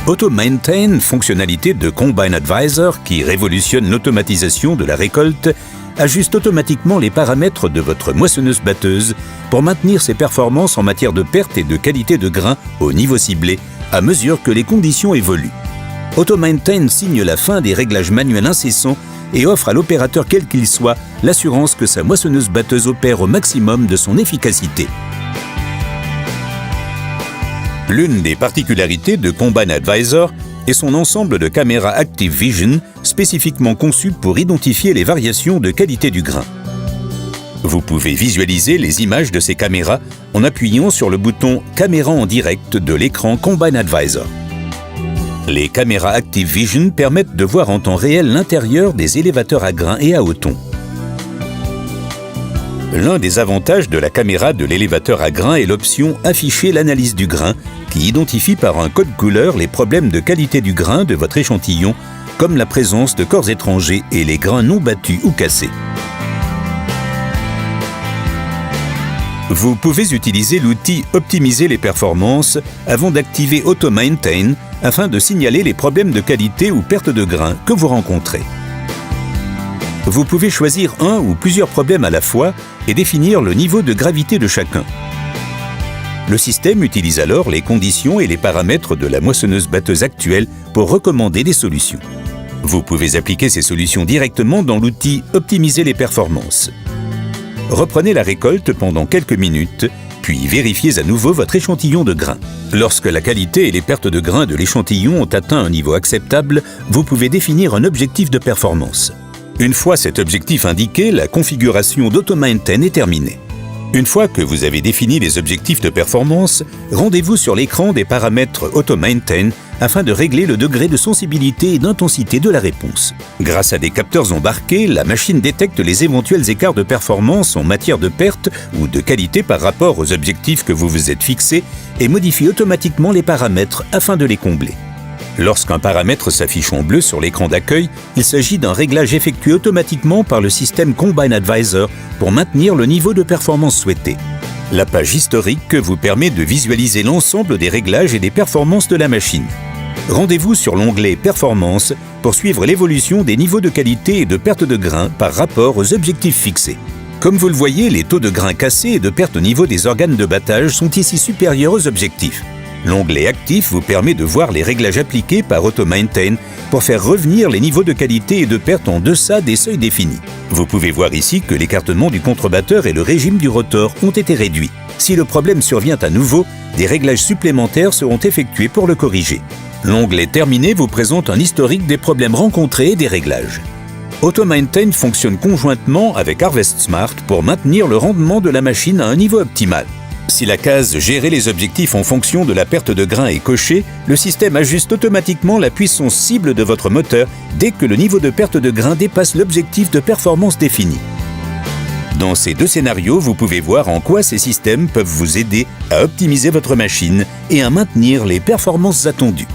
Auto-Maintain, fonctionnalité de Combine Advisor qui révolutionne l'automatisation de la récolte, ajuste automatiquement les paramètres de votre moissonneuse-batteuse pour maintenir ses performances en matière de perte et de qualité de grain au niveau ciblé à mesure que les conditions évoluent. Auto-Maintain signe la fin des réglages manuels incessants et offre à l'opérateur quel qu'il soit l'assurance que sa moissonneuse-batteuse opère au maximum de son efficacité. L'une des particularités de Combine Advisor est son ensemble de caméras Active Vision spécifiquement conçues pour identifier les variations de qualité du grain. Vous pouvez visualiser les images de ces caméras en appuyant sur le bouton « Caméra en direct » de l'écran Combine Advisor. Les caméras Active Vision permettent de voir en temps réel l'intérieur des élévateurs à grains et à hautons. L'un des avantages de la caméra de l'élévateur à grains est l'option « Afficher l'analyse du grain » qui identifie par un code couleur les problèmes de qualité du grain de votre échantillon, comme la présence de corps étrangers et les grains non battus ou cassés. Vous pouvez utiliser l'outil « Optimiser les performances » avant d'activer Auto-Maintain afin de signaler les problèmes de qualité ou perte de grain que vous rencontrez. Vous pouvez choisir un ou plusieurs problèmes à la fois et définir le niveau de gravité de chacun. Le système utilise alors les conditions et les paramètres de la moissonneuse-batteuse actuelle pour recommander des solutions. Vous pouvez appliquer ces solutions directement dans l'outil « Optimiser les performances ». Reprenez la récolte pendant quelques minutes, puis vérifiez à nouveau votre échantillon de grains. Lorsque la qualité et les pertes de grains de l'échantillon ont atteint un niveau acceptable, vous pouvez définir un objectif de performance. Une fois cet objectif indiqué, la configuration d'Auto-Maintain est terminée. Une fois que vous avez défini les objectifs de performance, rendez-vous sur l'écran des paramètres Auto-Maintain afin de régler le degré de sensibilité et d'intensité de la réponse. Grâce à des capteurs embarqués, la machine détecte les éventuels écarts de performance en matière de perte ou de qualité par rapport aux objectifs que vous vous êtes fixés et modifie automatiquement les paramètres afin de les combler. Lorsqu'un paramètre s'affiche en bleu sur l'écran d'accueil, il s'agit d'un réglage effectué automatiquement par le système Combine Advisor pour maintenir le niveau de performance souhaité. La page historique vous permet de visualiser l'ensemble des réglages et des performances de la machine. Rendez-vous sur l'onglet « Performance » pour suivre l'évolution des niveaux de qualité et de perte de grains par rapport aux objectifs fixés. Comme vous le voyez, les taux de grains cassés et de perte au niveau des organes de battage sont ici supérieurs aux objectifs. L'onglet Actif vous permet de voir les réglages appliqués par Auto-Maintain pour faire revenir les niveaux de qualité et de perte en deçà des seuils définis. Vous pouvez voir ici que l'écartement du contrebatteur et le régime du rotor ont été réduits. Si le problème survient à nouveau, des réglages supplémentaires seront effectués pour le corriger. L'onglet Terminé vous présente un historique des problèmes rencontrés et des réglages. Auto-Maintain fonctionne conjointement avec Harvest Smart pour maintenir le rendement de la machine à un niveau optimal. Si la case « Gérer les objectifs en fonction de la perte de grains » est cochée, le système ajuste automatiquement la puissance cible de votre moteur dès que le niveau de perte de grains dépasse l'objectif de performance défini. Dans ces deux scénarios, vous pouvez voir en quoi ces systèmes peuvent vous aider à optimiser votre machine et à maintenir les performances attendues.